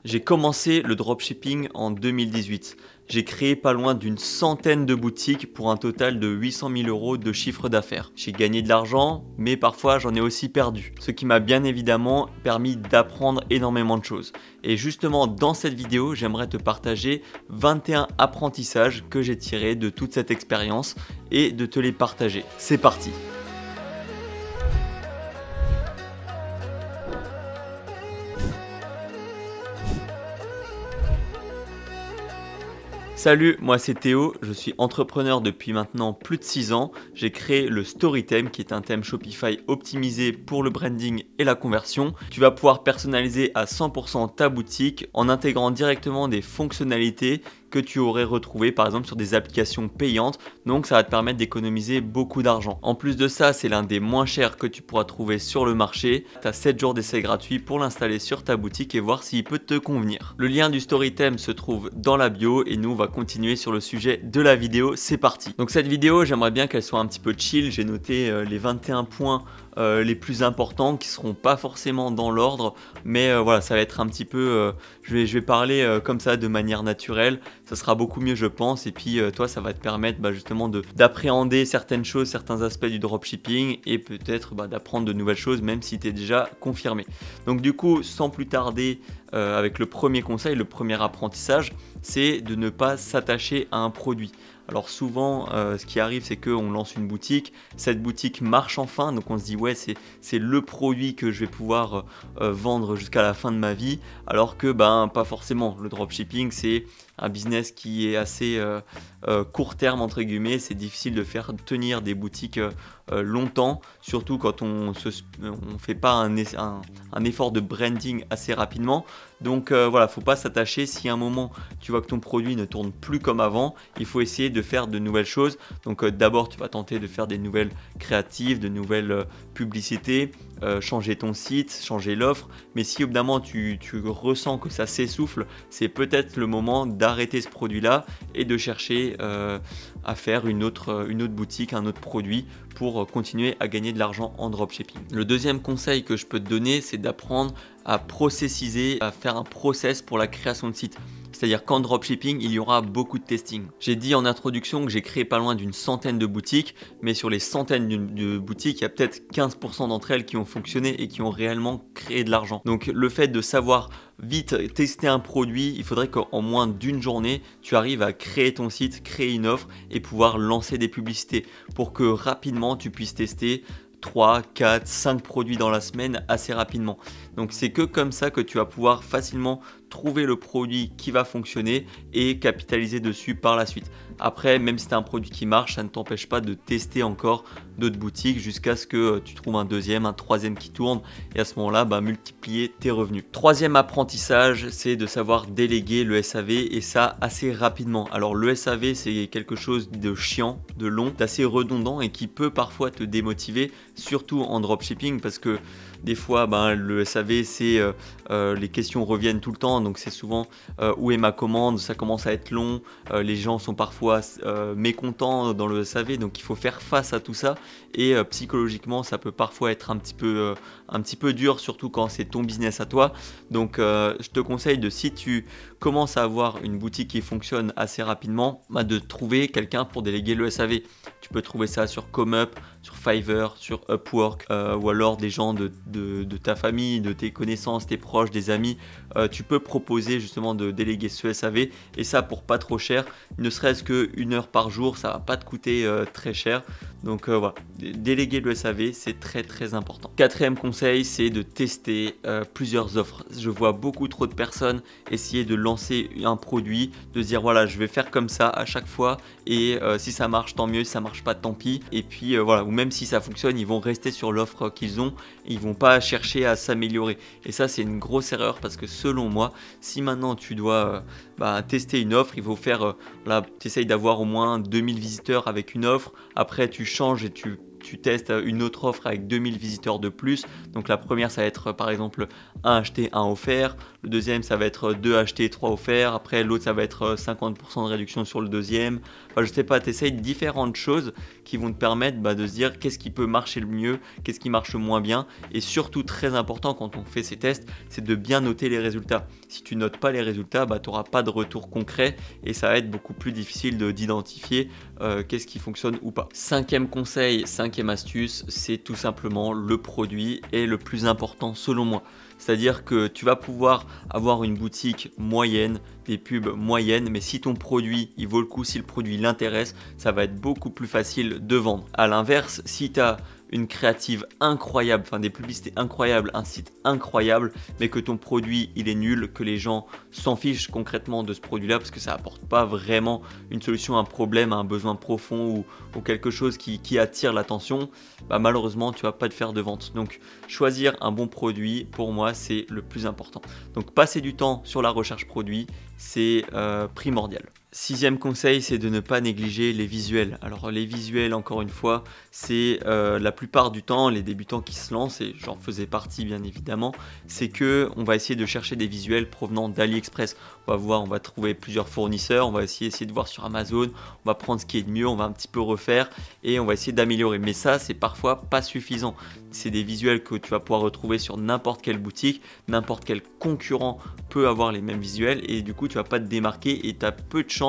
J'ai commencé le dropshipping en 2018. J'ai créé pas loin d'une centaine de boutiques pour un total de 800 000 euros de chiffre d'affaires. J'ai gagné de l'argent, mais parfois j'en ai aussi perdu. Ce qui m'a bien évidemment permis d'apprendre énormément de choses. Et justement dans cette vidéo, j'aimerais te partager 21 apprentissages que j'ai tirés de toute cette expérience et de te les partager. C'est parti! Salut, moi c'est Théo, je suis entrepreneur depuis maintenant plus de 6 ans. J'ai créé le Storytheme qui est un thème Shopify optimisé pour le branding et la conversion. Tu vas pouvoir personnaliser à 100% ta boutique en intégrant directement des fonctionnalités que tu aurais retrouvées par exemple sur des applications payantes. Donc ça va te permettre d'économiser beaucoup d'argent. En plus de ça, c'est l'un des moins chers que tu pourras trouver sur le marché. Tu as 7 jours d'essai gratuit pour l'installer sur ta boutique et voir s'il peut te convenir. Le lien du Storytheme se trouve dans la bio et nous on va continuer sur le sujet de la vidéo, c'est parti. Donc cette vidéo, j'aimerais bien qu'elle soit un petit peu chill, j'ai noté les 21 points les plus importants qui seront pas forcément dans l'ordre, mais voilà, ça va être un petit peu, je vais parler comme ça de manière naturelle, ça sera beaucoup mieux je pense, et puis toi ça va te permettre justement d'appréhender certaines choses, certains aspects du dropshipping et peut-être d'apprendre de nouvelles choses même si tu es déjà confirmé. Donc du coup, sans plus tarder, avec le premier conseil, le premier apprentissage, c'est de ne pas s'attacher à un produit. Alors souvent, ce qui arrive, c'est qu'on lance une boutique, cette boutique marche enfin, donc on se dit ouais, c'est le produit que je vais pouvoir vendre jusqu'à la fin de ma vie, alors que pas forcément. Le dropshipping, c'est un business qui est assez court terme entre guillemets, c'est difficile de faire tenir des boutiques longtemps, surtout quand on fait pas un effort de branding assez rapidement. Donc voilà, faut pas s'attacher. Si à un moment tu vois que ton produit ne tourne plus comme avant, il faut essayer de faire de nouvelles choses. Donc d'abord tu vas tenter de faire des nouvelles créatives, de nouvelles publicités, changer ton site, changer l'offre. Mais si évidemment tu ressens que ça s'essouffle, c'est peut-être le moment d'arrêter ce produit-là et de chercher à faire une autre boutique, un autre produit pour continuer à gagner de l'argent en dropshipping. Le deuxième conseil que je peux te donner, c'est d'apprendre à processiser, à faire un process pour la création de site. C'est-à-dire qu'en dropshipping, il y aura beaucoup de testing. J'ai dit en introduction que j'ai créé pas loin d'une centaine de boutiques, mais sur les centaines de boutiques, il y a peut-être 15% d'entre elles qui ont fonctionné et qui ont réellement créé de l'argent. Donc le fait de savoir vite tester un produit, il faudrait qu'en moins d'une journée, tu arrives à créer ton site, créer une offre et pouvoir lancer des publicités pour que rapidement tu puisses tester 3, 4, 5 produits dans la semaine assez rapidement. Donc c'est que comme ça que tu vas pouvoir facilement trouver le produit qui va fonctionner et capitaliser dessus par la suite. Après, même si tu as un produit qui marche, ça ne t'empêche pas de tester encore d'autres boutiques jusqu'à ce que tu trouves un deuxième, un troisième qui tourne et à ce moment-là, multiplier tes revenus. Troisième apprentissage, c'est de savoir déléguer le SAV et ça assez rapidement. Alors le SAV, c'est quelque chose de chiant, de long, d'assez redondant et qui peut parfois te démotiver, surtout en dropshipping parce que des fois, le SAV, c'est les questions reviennent tout le temps, donc c'est souvent où est ma commande, ça commence à être long, les gens sont parfois mécontents dans le SAV, donc il faut faire face à tout ça et psychologiquement, ça peut parfois être un petit peu dur, surtout quand c'est ton business à toi. Donc je te conseille si tu commences à avoir une boutique qui fonctionne assez rapidement, de trouver quelqu'un pour déléguer le SAV. Tu peux trouver ça sur ComeUp, sur Fiverr, sur Upwork ou alors des gens de ta famille, de tes connaissances, tes proches, des amis. Tu peux proposer justement de déléguer ce SAV et ça pour pas trop cher, ne serait-ce qu'une heure par jour, ça va pas te coûter très cher. Donc voilà, déléguer le SAV, c'est très très important. Quatrième conseil, c'est de tester plusieurs offres. Je vois beaucoup trop de personnes essayer de lancer un produit, de se dire voilà, je vais faire comme ça à chaque fois et si ça marche tant mieux, si ça marche pas tant pis. Et puis voilà, ou même si ça fonctionne, ils vont rester sur l'offre qu'ils ont, ils vont pas chercher à s'améliorer. Et ça, c'est une grosse erreur parce que selon moi, si maintenant tu dois tester une offre, il faut faire, tu essayes d'avoir au moins 2000 visiteurs avec une offre, après tu changes et tu testes une autre offre avec 2000 visiteurs de plus. Donc la première, ça va être par exemple un acheté, un offert. Le deuxième, ça va être 2 achetés, 3 offerts. Après, l'autre, ça va être 50% de réduction sur le deuxième. Enfin, je sais pas, tu essayes différentes choses qui vont te permettre de se dire qu'est-ce qui peut marcher le mieux, qu'est-ce qui marche moins bien. Et surtout, très important quand on fait ces tests, c'est de bien noter les résultats. Si tu notes pas les résultats, tu n'auras pas de retour concret et ça va être beaucoup plus difficile d'identifier qu'est-ce qui fonctionne ou pas. Cinquième conseil, cinquième astuce, c'est tout simplement le produit est le plus important selon moi. C'est-à-dire que tu vas pouvoir avoir une boutique moyenne, des pubs moyennes, mais si ton produit il vaut le coup, si le produit l'intéresse, ça va être beaucoup plus facile de vendre. À l'inverse, si tu as une créative incroyable, enfin des publicités incroyables, un site incroyable, mais que ton produit il est nul, que les gens s'en fichent concrètement de ce produit-là parce que ça apporte pas vraiment une solution à un problème, à un besoin profond ou quelque chose qui attire l'attention, malheureusement tu vas pas te faire de vente. Donc choisir un bon produit, pour moi c'est le plus important. Donc passer du temps sur la recherche produit, c'est primordial. Sixième conseil, c'est de ne pas négliger les visuels. Alors les visuels, encore une fois, c'est la plupart du temps, les débutants qui se lancent, et j'en faisais partie bien évidemment, c'est que on va essayer de chercher des visuels provenant d'AliExpress. On va trouver plusieurs fournisseurs, on va essayer de voir sur Amazon, on va prendre ce qui est de mieux, on va un petit peu refaire et on va essayer d'améliorer. Mais ça, c'est parfois pas suffisant. C'est des visuels que tu vas pouvoir retrouver sur n'importe quelle boutique, n'importe quel concurrent peut avoir les mêmes visuels et du coup, tu vas pas te démarquer et tu as peu de chance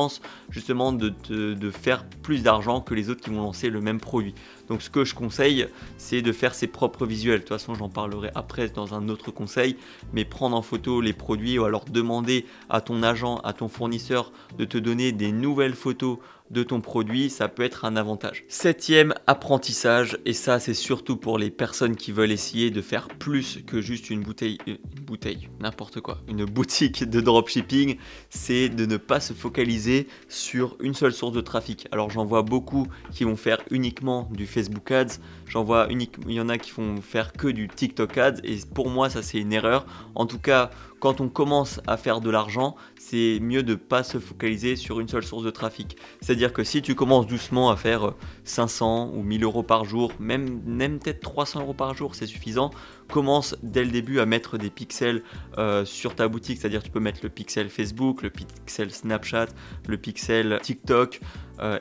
justement de faire plus d'argent que les autres qui vont lancer le même produit. Donc ce que je conseille, c'est de faire ses propres visuels. De toute façon, j'en parlerai après dans un autre conseil, mais prendre en photo les produits ou alors demander à ton agent, à ton fournisseur de te donner des nouvelles photos de ton produit, ça peut être un avantage. Septième apprentissage, et ça c'est surtout pour les personnes qui veulent essayer de faire plus que juste une boutique de dropshipping, c'est de ne pas se focaliser sur une seule source de trafic. Alors j'en vois beaucoup qui vont faire uniquement du Facebook Ads, il y en a qui vont faire que du TikTok Ads et pour moi ça c'est une erreur. En tout cas, quand on commence à faire de l'argent, c'est mieux de ne pas se focaliser sur une seule source de trafic. C'est-à-dire que si tu commences doucement à faire 500 ou 1000 euros par jour, même peut-être 300 euros par jour, c'est suffisant. Commence dès le début à mettre des pixels sur ta boutique, c'est-à-dire tu peux mettre le pixel Facebook, le pixel Snapchat, le pixel TikTok,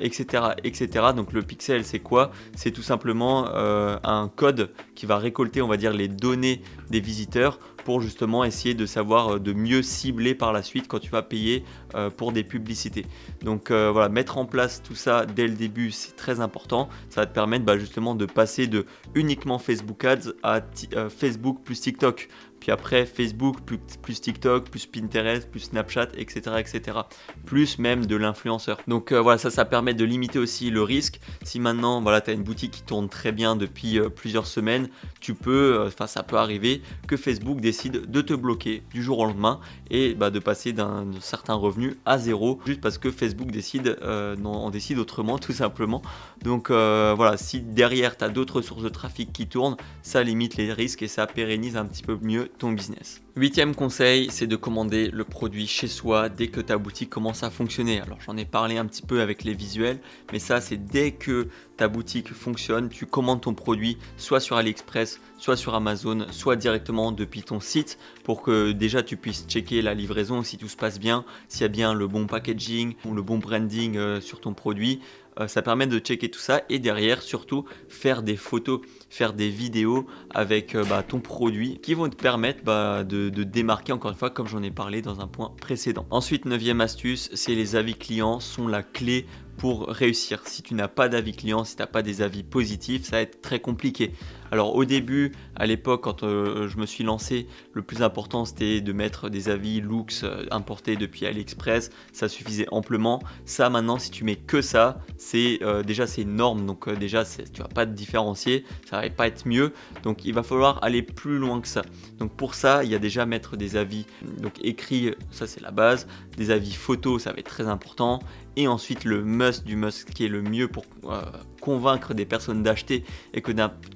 etc., etc. Donc le pixel c'est quoi? C'est tout simplement un code qui va récolter, on va dire, les données des visiteurs pour justement essayer de savoir de mieux cibler par la suite quand tu vas payer pour des publicités. Donc voilà, mettre en place tout ça dès le début, c'est très important. Ça va te permettre justement de passer de uniquement Facebook Ads à Facebook plus TikTok. Puis après Facebook plus TikTok, plus Pinterest, plus Snapchat, etc. etc. Plus même de l'influenceur. Donc voilà, ça permet de limiter aussi le risque. Si maintenant tu as une boutique qui tourne très bien depuis plusieurs semaines, ça peut arriver que Facebook décide de te bloquer du jour au lendemain et de passer d'un certain revenu à zéro juste parce que Facebook on décide autrement tout simplement. Donc voilà, si derrière tu as d'autres sources de trafic qui tournent, ça limite les risques et ça pérennise un petit peu mieux ton business. Huitième conseil, c'est de commander le produit chez soi dès que ta boutique commence à fonctionner. Alors j'en ai parlé un petit peu avec les visuels, mais ça c'est dès que ta boutique fonctionne, tu commandes ton produit soit sur AliExpress, soit sur Amazon, soit directement depuis ton site pour que déjà tu puisses checker la livraison si tout se passe bien, s'il y a bien le bon packaging ou le bon branding sur ton produit. Ça permet de checker tout ça et derrière surtout faire des photos, faire des vidéos avec ton produit qui vont te permettre de démarquer encore une fois comme j'en ai parlé dans un point précédent. Ensuite, neuvième astuce, c'est les avis clients sont la clé pour réussir. Si tu n'as pas d'avis clients, si tu n'as pas des avis positifs, ça va être très compliqué. Alors au début, à l'époque, quand je me suis lancé, le plus important c'était de mettre des avis Loox importés depuis AliExpress, ça suffisait amplement. Ça maintenant, si tu mets que ça, c'est une norme, donc déjà tu vas pas te différencier, ça va pas être mieux. Donc il va falloir aller plus loin que ça. Donc pour ça, il y a déjà mettre des avis donc écrits, ça c'est la base, des avis photos, ça va être très important. Et ensuite le must du must qui est le mieux pour convaincre des personnes d'acheter et que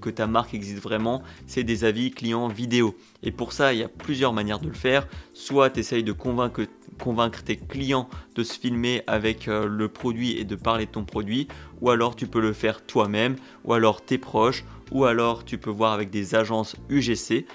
ta marque existe vraiment, c'est des avis clients vidéo. Et pour ça, il y a plusieurs manières de le faire. Soit tu essayes de convaincre tes clients de se filmer avec le produit et de parler de ton produit, ou alors tu peux le faire toi-même, ou alors tes proches, ou alors tu peux voir avec des agences UGC.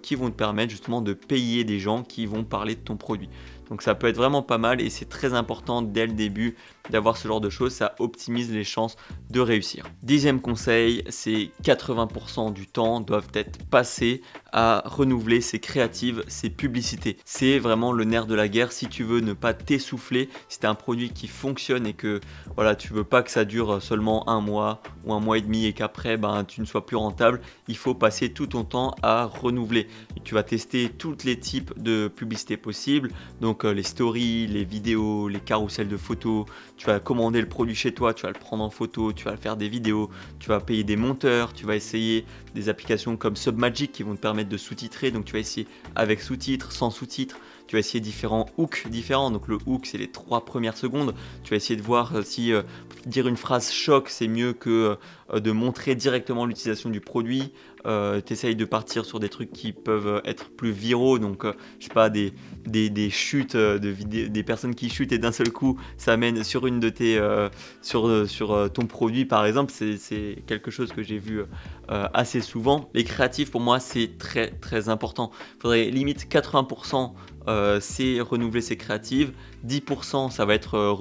qui vont te permettre justement de payer des gens qui vont parler de ton produit. Donc ça peut être vraiment pas mal et c'est très important dès le début d'avoir ce genre de choses, ça optimise les chances de réussir. 10e conseil, c'est 80% du temps doivent être passés à renouveler ses créatives, ses publicités. C'est vraiment le nerf de la guerre. Si tu veux ne pas t'essouffler, si tu as un produit qui fonctionne et que voilà, tu veux pas que ça dure seulement un mois ou un mois et demi et qu'après tu ne sois plus rentable, il faut passer tout ton temps à renouveler. Et tu vas tester tous les types de publicités possibles, donc les stories, les vidéos, les carousels de photos. Tu vas commander le produit chez toi, tu vas le prendre en photo, tu vas faire des vidéos, tu vas payer des monteurs, tu vas essayer des applications comme Submagic qui vont te permettre de sous-titrer, donc tu vas essayer avec sous-titres, sans sous-titres, tu vas essayer différents hooks différents, donc le hook c'est les 3 premières secondes, tu vas essayer de voir si dire une phrase choc c'est mieux que de montrer directement l'utilisation du produit, tu essayes de partir sur des trucs qui peuvent être plus viraux, donc je sais pas, des chutes de vidéos, des personnes qui chutent et d'un seul coup ça mène sur une de tes sur ton produit par exemple, c'est quelque chose que j'ai vu assez souvent. Les créatifs pour moi c'est très très important, il faudrait limite 80% c'est renouveler ses créatives, 10% ça va être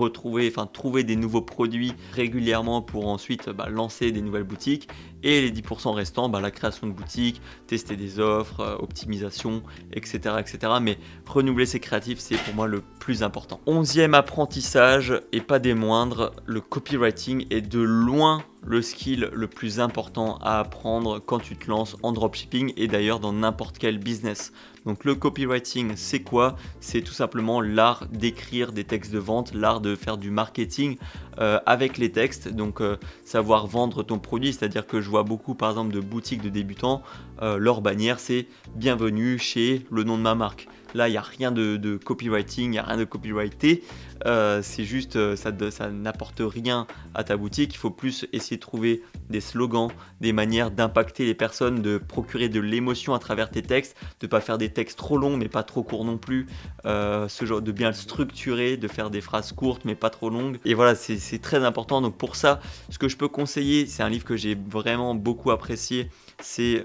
trouver des nouveaux produits régulièrement pour ensuite lancer des nouvelles boutiques, et les 10% restants, la création de boutiques, tester des offres, optimisation, etc., etc. Mais renouveler ses créatifs, c'est pour moi le plus important. 11e apprentissage, et pas des moindres, le copywriting est de loin le skill le plus important à apprendre quand tu te lances en dropshipping et d'ailleurs dans n'importe quel business. Donc le copywriting, c'est quoi? C'est tout simplement l'art d'écrire des textes de vente, l'art de faire du marketing avec les textes, donc savoir vendre ton produit, c'est-à-dire que je vois beaucoup par exemple de boutiques de débutants, leur bannière c'est bienvenue chez le nom de ma marque. Là, il n'y a rien de copywriting, il n'y a rien de copyrighté. C'est juste, ça n'apporte rien à ta boutique. Il faut plus essayer de trouver des slogans, des manières d'impacter les personnes, de procurer de l'émotion à travers tes textes, de ne pas faire des textes trop longs mais pas trop courts non plus. Ce genre de bien le structurer, de faire des phrases courtes mais pas trop longues. Et voilà, c'est très important. Donc pour ça, ce que je peux conseiller, c'est un livre que j'ai vraiment beaucoup apprécié. C'est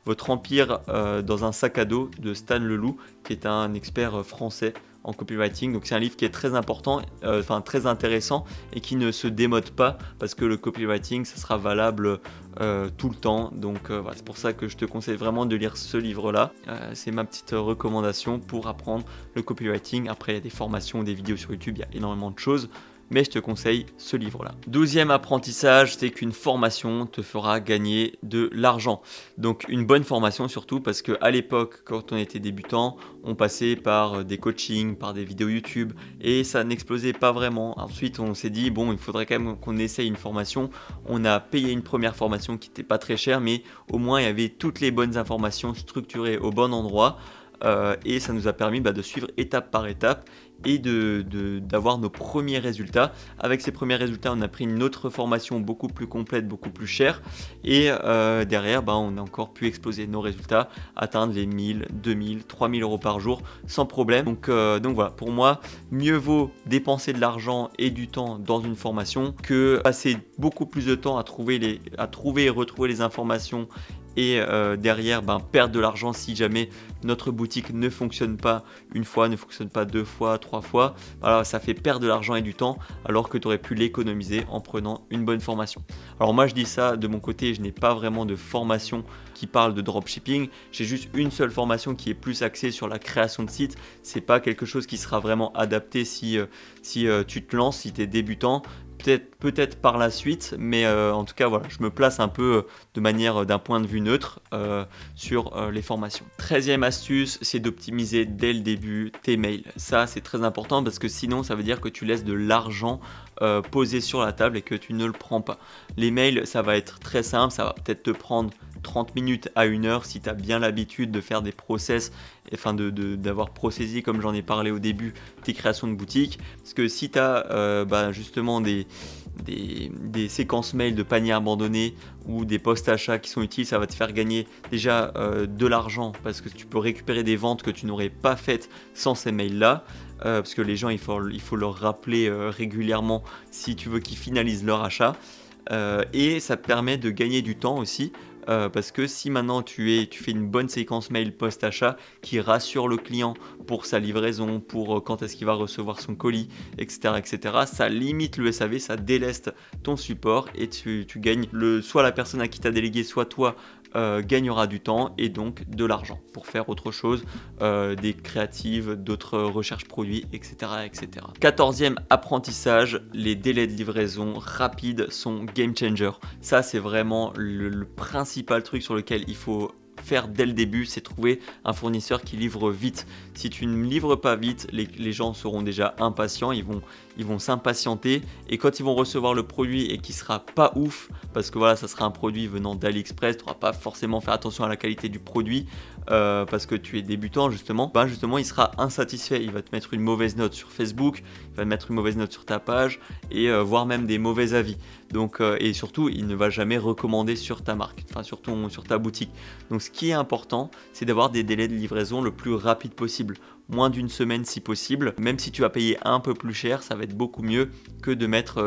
Votre Empire dans un sac à dos de Stan Leloup, qui est un expert français en copywriting. Donc c'est un livre qui est très important, très intéressant et qui ne se démode pas, parce que le copywriting ça sera valable tout le temps. Donc voilà, c'est pour ça que je te conseille vraiment de lire ce livre-là. C'est ma petite recommandation pour apprendre le copywriting. Après il y a des formations, des vidéos sur YouTube, il y a énormément de choses, mais je te conseille ce livre-là. 12e apprentissage, c'est qu'une formation te fera gagner de l'argent. Donc une bonne formation surtout, parce qu'à l'époque, quand on était débutant, on passait par des coachings, par des vidéos YouTube, et ça n'explosait pas vraiment. Ensuite, on s'est dit, bon, il faudrait quand même qu'on essaye une formation. On a payé une première formation qui n'était pas très chère, mais au moins il y avait toutes les bonnes informations structurées au bon endroit. Et ça nous a permis de suivre étape par étape et d'avoir nos premiers résultats. Avec ces premiers résultats, on a pris une autre formation beaucoup plus complète, beaucoup plus chère, et derrière on a encore pu exploser nos résultats, atteindre les 1000, 2000, 3000 euros par jour sans problème. Donc voilà, pour moi, mieux vaut dépenser de l'argent et du temps dans une formation que passer beaucoup plus de temps à trouver et retrouver les informations et derrière perdre de l'argent si jamais notre boutique ne fonctionne pas une fois, ne fonctionne pas 2 fois, 3 fois. Voilà, ça fait perdre de l'argent et du temps alors que tu aurais pu l'économiser en prenant une bonne formation. Alors moi je dis ça de mon côté, je n'ai pas vraiment de formation qui parle de dropshipping, j'ai juste une seule formation qui est plus axée sur la création de sites. C'est pas quelque chose qui sera vraiment adapté si tu te lances, si tu es débutant. Peut-être par la suite, mais en tout cas voilà, je me place un peu de manière d'un point de vue neutre sur les formations. 13e astuce, c'est d'optimiser dès le début tes mails. Ça c'est très important, parce que sinon ça veut dire que tu laisses de l'argent posé sur la table et que tu ne le prends pas. Les mails, ça va être très simple, ça va peut-être te prendre 30 minutes à 1 heure si tu as bien l'habitude de faire des process, d'avoir processé, comme j'en ai parlé au début, tes créations de boutique. Parce que si tu as justement des séquences mail de panier abandonné ou des posts achats qui sont utiles, ça va te faire gagner déjà de l'argent, parce que tu peux récupérer des ventes que tu n'aurais pas faites sans ces mails-là. Parce que les gens, il faut leur rappeler régulièrement si tu veux qu'ils finalisent leur achat. Et ça te permet de gagner du temps aussi. parce que si maintenant tu fais une bonne séquence mail post-achat qui rassure le client pour sa livraison, pour quand est-ce qu'il va recevoir son colis, etc., etc., ça limite le SAV, ça déleste ton support et tu gagnes soit la personne à qui tu as délégué, soit toi gagnera du temps et donc de l'argent pour faire autre chose, des créatives, d'autres recherches produits, etc., etc. 14e apprentissage, les délais de livraison rapides sont game changer. Ça, c'est vraiment le principal truc sur lequel il faut faire dès le début, c'est trouver un fournisseur qui livre vite. Si tu ne livres pas vite, les gens seront déjà impatients, ils vont s'impatienter et quand ils vont recevoir le produit et qui sera pas ouf, parce que voilà, ça sera un produit venant d'AliExpress, tu n'auras pas forcément faire attention à la qualité du produit parce que tu es débutant justement, il sera insatisfait, il va te mettre une mauvaise note sur Facebook, il va te mettre une mauvaise note sur ta page et voire même des mauvais avis. Donc, et surtout, il ne va jamais recommander sur ta marque, enfin sur ta boutique. Donc ce qui est important, c'est d'avoir des délais de livraison le plus rapide possible. Moins d'une semaine si possible. Même si tu vas payer un peu plus cher, ça va être beaucoup mieux que de mettre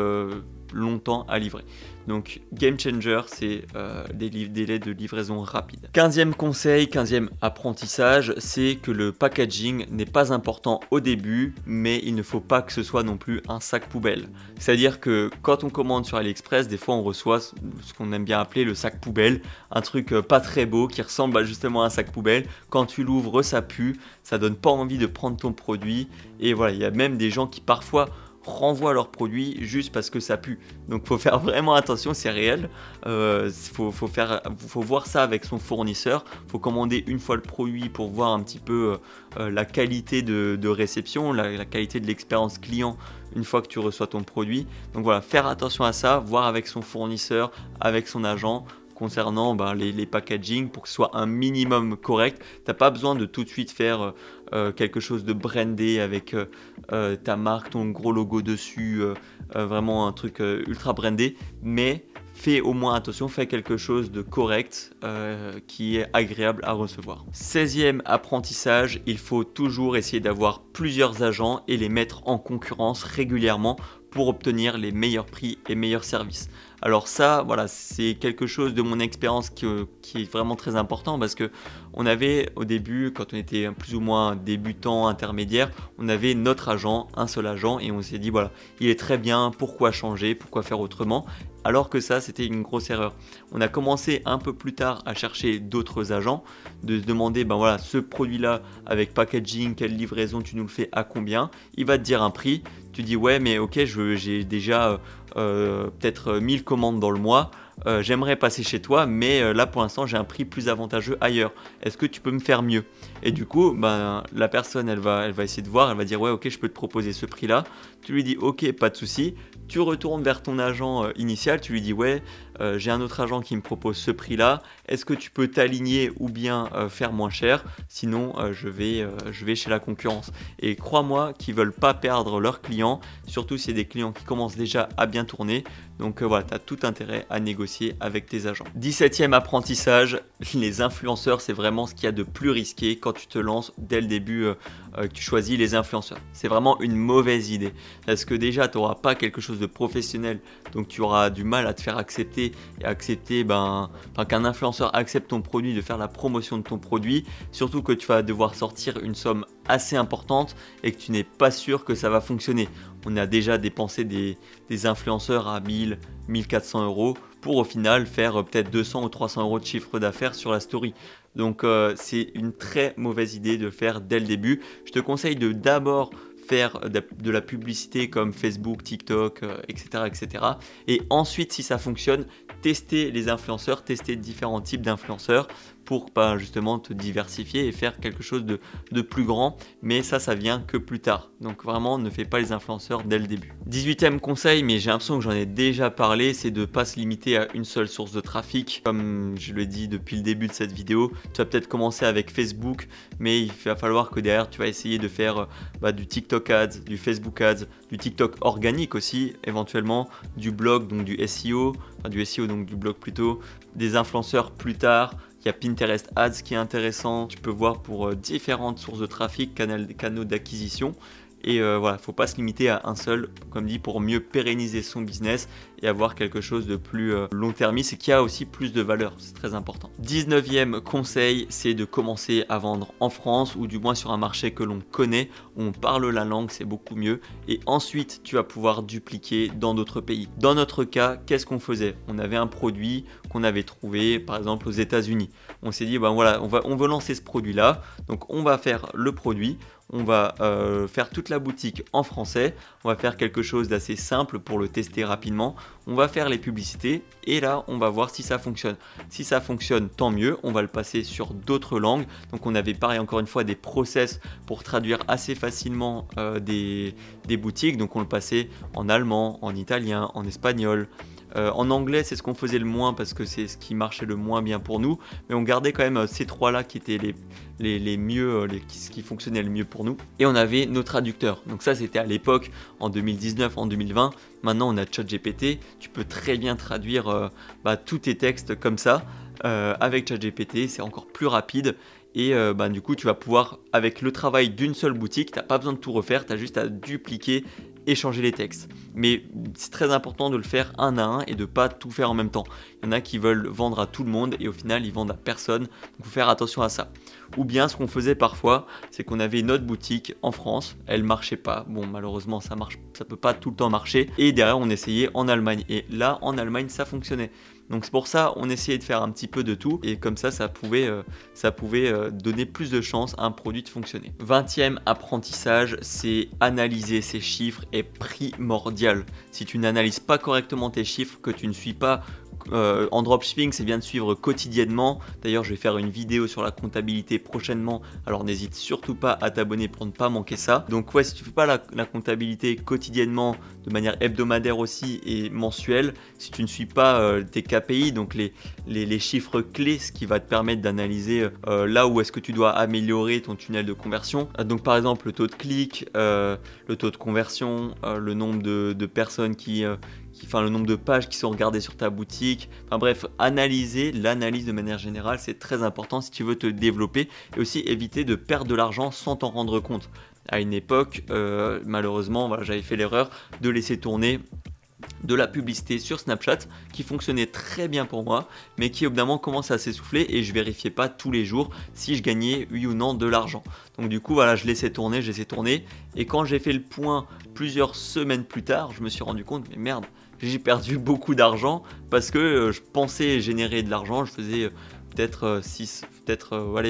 longtemps à livrer. Donc game changer, c'est des délais de livraison rapides. 15e conseil, 15e apprentissage, c'est que le packaging n'est pas important au début, mais il ne faut pas que ce soit non plus un sac poubelle. C'est-à-dire que quand on commande sur AliExpress, des fois on reçoit ce qu'on aime bien appeler le sac poubelle, un truc pas très beau qui ressemble justement à un sac poubelle. Quand tu l'ouvres, ça pue, ça donne pas envie de prendre ton produit. Et voilà, il y a même des gens qui parfois renvoient leurs produits juste parce que ça pue. Donc faut faire vraiment attention, c'est réel. Faut voir ça avec son fournisseur. Faut commander une fois le produit pour voir un petit peu la qualité de réception, la qualité de l'expérience client une fois que tu reçois ton produit. Donc voilà, faire attention à ça, voir avec son fournisseur, avec son agent concernant les packaging pour que ce soit un minimum correct. Tu n'as pas besoin de tout de suite faire quelque chose de brandé avec ta marque, ton gros logo dessus, vraiment un truc ultra brandé, mais fais au moins attention, fais quelque chose de correct qui est agréable à recevoir. 16e apprentissage, il faut toujours essayer d'avoir plusieurs agents et les mettre en concurrence régulièrement pour obtenir les meilleurs prix et meilleurs services. Alors ça, voilà, c'est quelque chose de mon expérience qui est vraiment très important parce que on avait au début, quand on était plus ou moins débutant, intermédiaire, on avait notre agent, un seul agent et on s'est dit voilà, il est très bien, pourquoi changer, pourquoi faire autrement ? Alors que ça, c'était une grosse erreur. On a commencé un peu plus tard à chercher d'autres agents, de se demander, voilà, ce produit-là, avec packaging, quelle livraison, tu nous le fais à combien ? Il va te dire un prix. Tu dis, ouais, mais ok, j'ai déjà peut-être 1000 commandes dans le mois. J'aimerais passer chez toi, mais là, pour l'instant, j'ai un prix plus avantageux ailleurs. Est-ce que tu peux me faire mieux ? Et du coup, la personne, elle va essayer de voir, elle va dire, ouais, ok, je peux te proposer ce prix-là. Tu lui dis, ok, pas de souci. Tu retournes vers ton agent initial, tu lui dis ouais, j'ai un autre agent qui me propose ce prix-là, est-ce que tu peux t'aligner ou bien faire moins cher ? Sinon, je vais chez la concurrence. Et crois-moi qu'ils ne veulent pas perdre leurs clients, surtout si c'est des clients qui commencent déjà à bien tourner. Donc voilà, tu as tout intérêt à négocier avec tes agents. 17e apprentissage, les influenceurs, c'est vraiment ce qu'il y a de plus risqué quand tu te lances dès le début, que tu choisis les influenceurs. C'est vraiment une mauvaise idée. Parce que déjà, tu n'auras pas quelque chose de professionnel, donc tu auras du mal à te faire accepter et accepter qu'un influenceur accepte ton produit, de faire la promotion de ton produit, surtout que tu vas devoir sortir une somme assez importante et que tu n'es pas sûr que ça va fonctionner. On a déjà dépensé des influenceurs à 1000, 1400 euros pour au final faire peut-être 200 ou 300 euros de chiffre d'affaires sur la story. Donc c'est une très mauvaise idée de le faire dès le début. Je te conseille de d'abord faire de la publicité comme Facebook, TikTok, etc., etc. Et ensuite, si ça fonctionne, tester les influenceurs, tester différents types d'influenceurs pour justement te diversifier et faire quelque chose de plus grand. Mais ça vient que plus tard. Donc vraiment, ne fais pas les influenceurs dès le début. 18e conseil, mais j'ai l'impression que j'en ai déjà parlé, c'est de ne pas se limiter à une seule source de trafic. Comme je le dis depuis le début de cette vidéo, tu vas peut-être commencer avec Facebook, mais il va falloir que derrière, tu vas essayer de faire du TikTok Ads, du Facebook Ads, du TikTok organique aussi, éventuellement, du blog, donc du SEO, donc du blog plutôt, des influenceurs plus tard. Il y a Pinterest Ads qui est intéressant. Tu peux voir pour différentes sources de trafic, canaux d'acquisition. Et voilà, faut pas se limiter à un seul, comme dit, pour mieux pérenniser son business et avoir quelque chose de plus long-termiste et qui a aussi plus de valeur, c'est très important. 19e conseil, c'est de commencer à vendre en France ou du moins sur un marché que l'on connaît, où on parle la langue, c'est beaucoup mieux. Et ensuite, tu vas pouvoir dupliquer dans d'autres pays. Dans notre cas, qu'est-ce qu'on faisait? On avait un produit qu'on avait trouvé, par exemple aux États-Unis. On s'est dit, ben voilà, on veut lancer ce produit-là, donc on va faire le produit. On va faire toute la boutique en français, on va faire quelque chose d'assez simple pour le tester rapidement, on va faire les publicités et là on va voir si ça fonctionne. Si ça fonctionne, tant mieux, on va le passer sur d'autres langues. Donc on avait pareil encore une fois des process pour traduire assez facilement des boutiques, donc on le passait en allemand, en italien, en espagnol. En anglais, c'est ce qu'on faisait le moins parce que c'est ce qui marchait le moins bien pour nous, mais on gardait quand même ces trois-là qui étaient les mieux, ce qui fonctionnait le mieux pour nous. Et on avait nos traducteurs. Donc ça, c'était à l'époque, en 2019, en 2020. Maintenant, on a ChatGPT. Tu peux très bien traduire tous tes textes comme ça. Avec ChatGPT, c'est encore plus rapide. Et du coup, tu vas pouvoir, avec le travail d'une seule boutique, tu n'as pas besoin de tout refaire, tu as juste à dupliquer et changer les textes. Mais c'est très important de le faire un à un et de ne pas tout faire en même temps. Il y en a qui veulent vendre à tout le monde et au final, ils vendent à personne. Donc, il faut faire attention à ça. Ou bien, ce qu'on faisait parfois, c'est qu'on avait notre boutique en France, elle ne marchait pas. Bon, malheureusement, ça peut pas tout le temps marcher. Et derrière, on essayait en Allemagne. Et là, en Allemagne, ça fonctionnait. Donc c'est pour ça on essayait de faire un petit peu de tout et comme ça pouvait donner plus de chances à un produit de fonctionner. 20e apprentissage, c'est analyser ces chiffres est primordial. Si tu n'analyses pas correctement tes chiffres, que tu ne suis pas en dropshipping, c'est bien de suivre quotidiennement. D'ailleurs, je vais faire une vidéo sur la comptabilité prochainement. Alors, n'hésite surtout pas à t'abonner pour ne pas manquer ça. Donc, ouais, si tu ne fais pas la comptabilité quotidiennement, de manière hebdomadaire aussi et mensuelle, si tu ne suis pas tes KPI, donc les chiffres clés, ce qui va te permettre d'analyser là où est-ce que tu dois améliorer ton tunnel de conversion. Donc, par exemple, le taux de clic, le taux de conversion, le nombre de personnes le nombre de pages qui sont regardées sur ta boutique. Enfin bref, l'analyse de manière générale, c'est très important si tu veux te développer et aussi éviter de perdre de l'argent sans t'en rendre compte. À une époque, malheureusement, voilà, j'avais fait l'erreur de laisser tourner de la publicité sur Snapchat qui fonctionnait très bien pour moi mais qui au bout d'un moment commence à s'essouffler et je vérifiais pas tous les jours si je gagnais oui ou non de l'argent. Donc du coup voilà, je laissais tourner et quand j'ai fait le point plusieurs semaines plus tard, je me suis rendu compte mais merde, j'ai perdu beaucoup d'argent parce que je pensais générer de l'argent, je faisais peut-être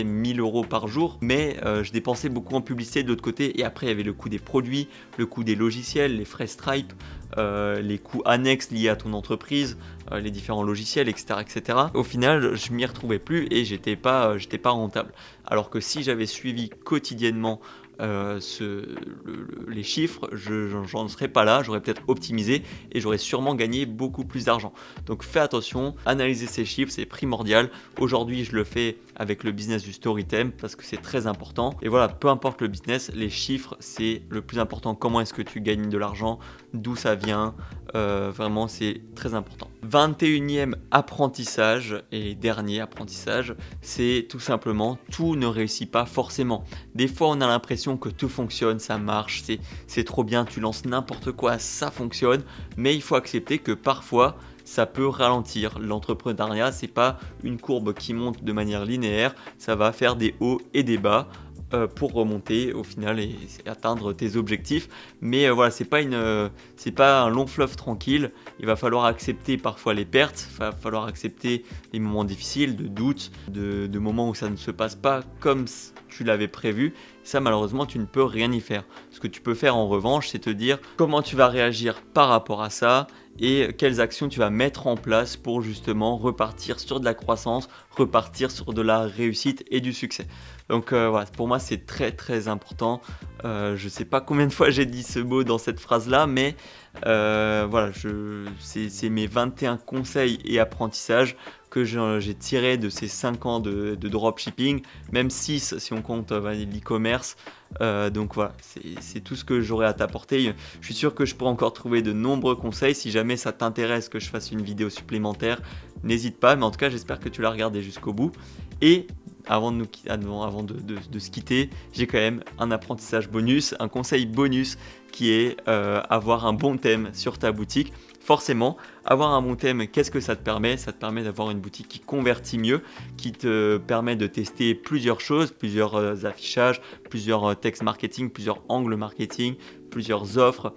1000 euros par jour, mais je dépensais beaucoup en publicité de l'autre côté et après il y avait le coût des produits, le coût des logiciels, les frais Stripe, les coûts annexes liés à ton entreprise, les différents logiciels, etc., etc. Au final, je m'y retrouvais plus et j'étais pas rentable. Alors que si j'avais suivi quotidiennement les chiffres, j'en serais pas là, j'aurais peut-être optimisé et j'aurais sûrement gagné beaucoup plus d'argent. Donc fais attention, analyser ces chiffres, c'est primordial. Aujourd'hui, je le fais avec le business du Storytime parce que c'est très important. Et voilà, peu importe le business, les chiffres, c'est le plus important. Comment est-ce que tu gagnes de l'argent, d'où ça vient, vraiment, c'est très important. 21e apprentissage et dernier apprentissage, c'est tout simplement, tout ne réussit pas forcément. Des fois, on a l'impression que tout fonctionne, ça marche, c'est trop bien, tu lances n'importe quoi, ça fonctionne, mais il faut accepter que parfois, ça peut ralentir. L'entrepreneuriat, c'est pas une courbe qui monte de manière linéaire, ça va faire des hauts et des bas pour remonter au final et atteindre tes objectifs. Mais voilà, c'est pas un long fleuve tranquille. Il va falloir accepter parfois les pertes, il va falloir accepter les moments difficiles, de doutes, de moments où ça ne se passe pas comme tu l'avais prévu. Ça, malheureusement, tu ne peux rien y faire. Ce que tu peux faire en revanche, c'est te dire comment tu vas réagir par rapport à ça et quelles actions tu vas mettre en place pour justement repartir sur de la croissance, repartir sur de la réussite et du succès. Donc voilà, pour moi c'est très très important. Je sais pas combien de fois j'ai dit ce mot dans cette phrase-là, mais voilà, c'est mes 21 conseils et apprentissages que j'ai tiré de ces 5 ans de dropshipping, même 6 si on compte l'e-commerce. Donc voilà, c'est tout ce que j'aurais à t'apporter. Je suis sûr que je pourrais encore trouver de nombreux conseils. Si jamais ça t'intéresse que je fasse une vidéo supplémentaire, n'hésite pas. Mais en tout cas, j'espère que tu l'as regardé jusqu'au bout. Et de se quitter, j'ai quand même un apprentissage bonus, un conseil bonus qui est avoir un bon thème sur ta boutique. Forcément, avoir un bon thème, qu'est-ce que ça te permet? Ça te permet d'avoir une boutique qui convertit mieux, qui te permet de tester plusieurs choses, plusieurs affichages, plusieurs textes marketing, plusieurs angles marketing, plusieurs offres,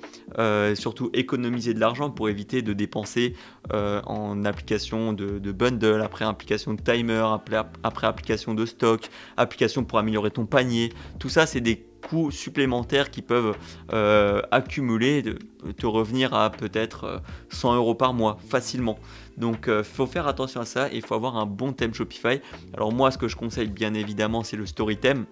surtout économiser de l'argent pour éviter de dépenser en application de bundle, après application de timer, après application de stock, application pour améliorer ton panier. Tout ça, c'est des coûts supplémentaires qui peuvent accumuler, te revenir à peut-être 100 € par mois facilement. Donc il faut faire attention à ça et il faut avoir un bon thème Shopify. Alors moi, ce que je conseille bien évidemment, c'est le story theme.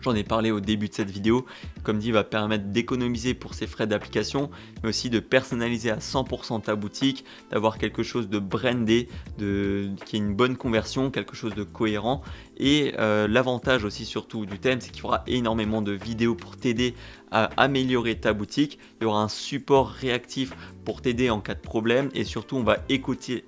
J'en ai parlé au début de cette vidéo. Comme dit, il va permettre d'économiser pour ses frais d'application, mais aussi de personnaliser à 100% ta boutique, d'avoir quelque chose de brandé, qui ait une bonne conversion, quelque chose de cohérent. Et l'avantage aussi surtout du thème, c'est qu'il y aura énormément de vidéos pour t'aider à améliorer ta boutique. Il y aura un support réactif pour t'aider en cas de problème. Et surtout, on va écouter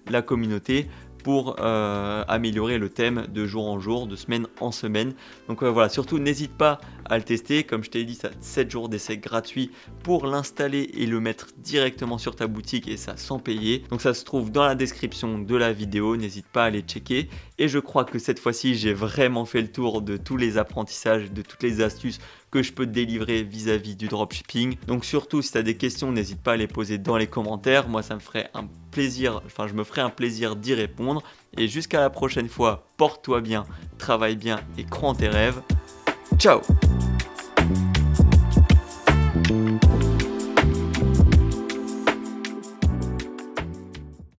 la communauté pour améliorer le thème de jour en jour, de semaine en semaine. Donc voilà, surtout n'hésite pas à le tester. Comme je t'ai dit, ça a 7 jours d'essai gratuit pour l'installer et le mettre directement sur ta boutique et ça sans payer. Donc ça se trouve dans la description de la vidéo, n'hésite pas à aller checker. Et je crois que cette fois-ci, j'ai vraiment fait le tour de tous les apprentissages, de toutes les astuces que je peux te délivrer vis-à-vis du dropshipping. Donc surtout, si tu as des questions, n'hésite pas à les poser dans les commentaires. Moi, ça me ferait un plaisir, je me ferai un plaisir d'y répondre. Et jusqu'à la prochaine fois, porte-toi bien, travaille bien et crois en tes rêves. Ciao!